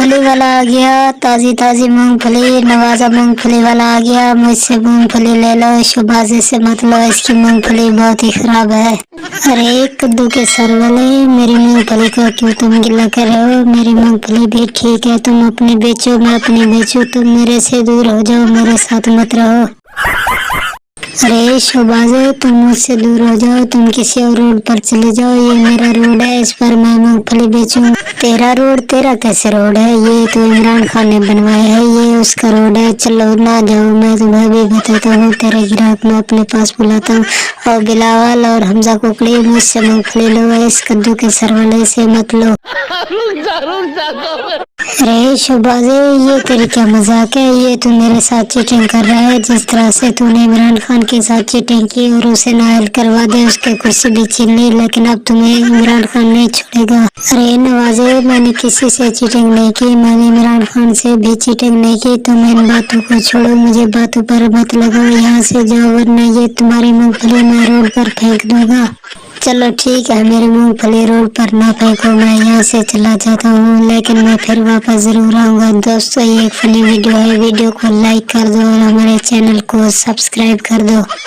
मूंगफली वाला आ गया, ताजी ताजी मूंगफली, नवाजा मूंगफली वाला आ गया। मुझसे मूंगफली ले लो, शुभाजी से मत लो, इसकी मूंगफली बहुत ही खराब है। अरे कद्दू के सर वाले, मेरी मूंगफली को क्यों तुम गिला कर रहे हो? मेरी मूंगफली भी ठीक है, तुम अपनी बेचो, मैं अपनी बेचूं, तुम मेरे से दूर हो जाओ, मेरे साथ मत रहो। अरे शोबाजे, तुम मुझसे दूर हो जाओ, तुम किसी और रोड पर चले जाओ, ये मेरा रोड है, इस पर मैं मूंगफली बेचूं। तेरा रोड? तेरा कैसे रोड है? ये तो इमरान खान ने बनवाया है, ये उसका रोड है। चलो ना जाओ, मैं तुम्हें भी बताता हूँ, तेरे ग्राहक मैं अपने पास बुलाता हूँ। और बिलावल और हमजा कुकड़ी, मुझसे मूंगफली लो, इस कद्दू के सर वाले से मत लो। अरे शोबाजे, ये तेरी क्या मजाक है? ये तू मेरे साथ चीटिंग कर रहा है। जिस तरह से तूने इमरान खान के साथ चीटिंग की और उसे नायल करवा दे, उसके कुर्सी भी छीन ली, लेकिन अब तुम्हें इमरान खान नहीं छोड़ेगा। अरे नवाजे, मैंने किसी से चीटिंग नहीं की, मैंने इमरान खान से भी चीटिंग नहीं की। तुम इन बातों को छोड़ो, मुझे बातों पर मत लगाओ, यहाँ से जाओ, वरना ये तुम्हारी मूंगफली मैं रोड पर फेंक दूंगा। चलो ठीक है, मेरी मूंगफली रोड पर ना फेंको, मैं यहाँ से चला जाता हूँ, लेकिन मैं फिर वापस जरूर आऊंगा। दोस्तों, ये एक फनी वीडियो है, वीडियो को लाइक कर दो और हमारे चैनल को सब्सक्राइब कर दो।